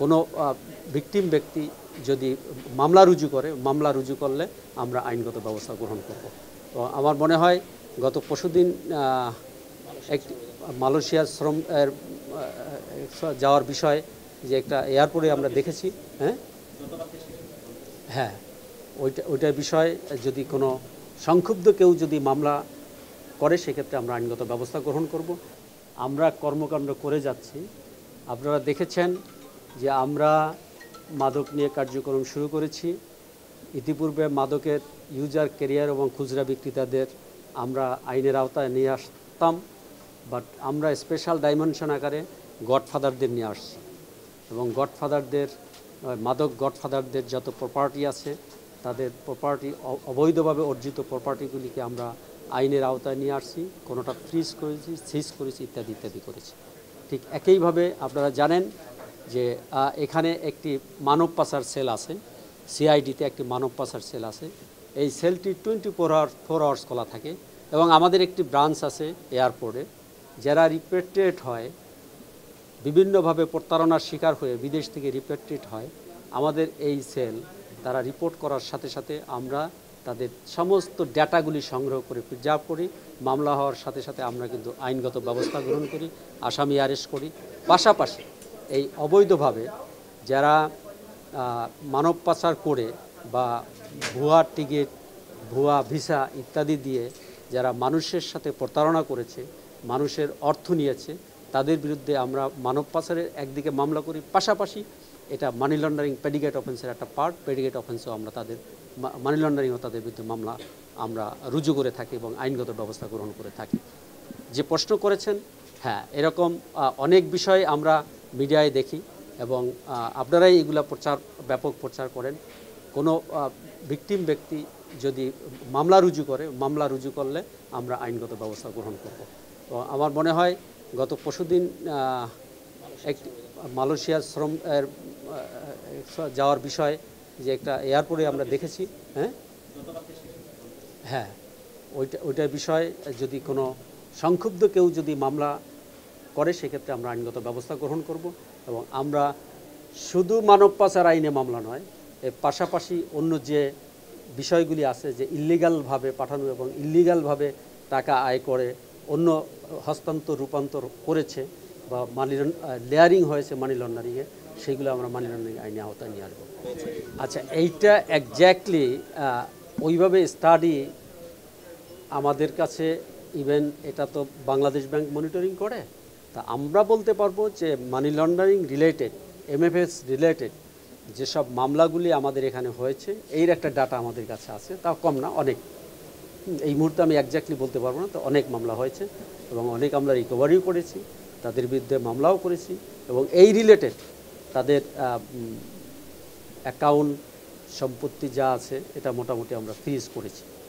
কোনো ভিকটিম ব্যক্তি যদি মামলা রুজু করে, মামলা রুজু করলে আমরা আইনগত ব্যবস্থা গ্রহণ করব। তো আমার মনে হয় গত পরশুদিন একটি মালয়েশিয়ার শ্রম যাওয়ার বিষয় যে একটা এয়ারপোর্টে আমরা দেখেছি। হ্যাঁ হ্যাঁ ওইটার বিষয়ে যদি কোনো সংক্ষুব্ধ কেউ যদি মামলা করে সেক্ষেত্রে আমরা আইনগত ব্যবস্থা গ্রহণ করব। আমরা কর্মকাণ্ড করে যাচ্ছি। আপনারা দেখেছেন যে আমরা মাদক নিয়ে কার্যক্রম শুরু করেছি। ইতিপূর্বে মাদকের ইউজার, ক্যারিয়ার এবং খুচরা বিক্রেতাদের আমরা আইনের আওতায় নিয়ে আসতাম, বাট আমরা স্পেশাল ডাইমেনশন আকারে গডফাদারদের নিয়ে আসছি এবং মাদক গডফাদারদের যত প্রপার্টি আছে তাদের প্রপার্টি, অবৈধভাবে অর্জিত প্রপার্টিগুলিকে আমরা আইনের আওতায় নিয়ে আসছি, কোনোটা ফ্রিজ করেছি, সিজ করেছি, ইত্যাদি ইত্যাদি করেছি। ঠিক একইভাবে আপনারা জানেন যে এখানে একটি মানব পাচার সেল আছে, সিআইডিতে একটি মানব পাচার সেল আছে। এই সেলটি 24 আওয়ার্স খোলা থাকে এবং আমাদের একটি ব্রাঞ্চ আছে এয়ারপোর্টে। যারা রিপেট্রিয়েট হয়, বিভিন্নভাবে প্রতারণার শিকার হয়ে বিদেশ থেকে রিপেট্রিয়েট হয়, আমাদের এই সেল তারা রিপোর্ট করার সাথে সাথে আমরা তাদের সমস্ত ডেটাগুলি সংগ্রহ করে প্রিজার্ভ করি। মামলা হওয়ার সাথে সাথে আমরা কিন্তু আইনগত ব্যবস্থা গ্রহণ করি, আসামি অ্যারেস্ট করি। পাশাপাশি এই অবৈধভাবে যারা মানব পাচার করে বা ভুয়া টিকিট, ভুয়া ভিসা ইত্যাদি দিয়ে যারা মানুষের সাথে প্রতারণা করেছে, মানুষের অর্থ নিয়েছে, তাদের বিরুদ্ধে আমরা মানব পাচারের একদিকে মামলা করি, পাশাপাশি এটা মানি লন্ডারিং প্রেডিকেট অফেন্সের একটা পার্ট। প্রেডিকেট অফেন্সও আমরা তাদের মানি লন্ডারিংও তাদের বিরুদ্ধে মামলা আমরা রুজু করে থাকি এবং আইনগত ব্যবস্থা গ্রহণ করে থাকি। যে প্রশ্ন করেছেন, হ্যাঁ, এরকম অনেক বিষয় আমরা মিডিয়ায় দেখি এবং আপনারাই এগুলা ব্যাপক প্রচার করেন। কোনো ভিকটিম ব্যক্তি যদি মামলা রুজু করে, মামলা রুজু করলে আমরা আইনগত ব্যবস্থা গ্রহণ করব। তো আমার মনে হয় গত পরশুদিন একটি মালয়েশিয়ার যাওয়ার বিষয় যে একটা এয়ারপোর্টে আমরা দেখেছি। হ্যাঁ ওইটার বিষয়ে যদি কোনো সংক্ষুব্ধ কেউ যদি মামলা করে সেক্ষেত্রে আমরা আইনগত ব্যবস্থা গ্রহণ করব এবং আমরা শুধু মানব পাচার আইনে মামলা নয়, এর পাশাপাশি অন্য যে বিষয়গুলি আছে, যে ইল্লিগালভাবে পাঠানো এবং ইল্লিগালভাবে টাকা আয় করে অন্য হস্তান্তর রূপান্তর করেছে বা লেয়ারিং হয়েছে মানি লন্ডারিংয়ে, সেইগুলো আমরা মানি লন্ডারিং আইনে আওতায় নিয়ে আসবো। আচ্ছা, এইটা একজ্যাক্টলি ওইভাবে স্টাডি আমাদের কাছে, ইভেন এটা তো বাংলাদেশ ব্যাংক মনিটরিং করে, তা আমরা বলতে পারবো যে money laundering related, MFS related যেসব মামলাগুলি আমাদের এখানে হয়েছে, এর একটা ডাটা আমাদের কাছে আছে, তাও কম না, অনেক। এই মুহূর্তে আমি একজ্যাক্টলি বলতে পারবো না, তো অনেক মামলা হয়েছে এবং অনেক আমরা রিকভারিও করেছি, তাদের বিরুদ্ধে মামলাও করেছি এবং এই রিলেটেড তাদের অ্যাকাউন্ট, সম্পত্তি যা আছে এটা মোটামুটি আমরা ফ্রিজ করেছি।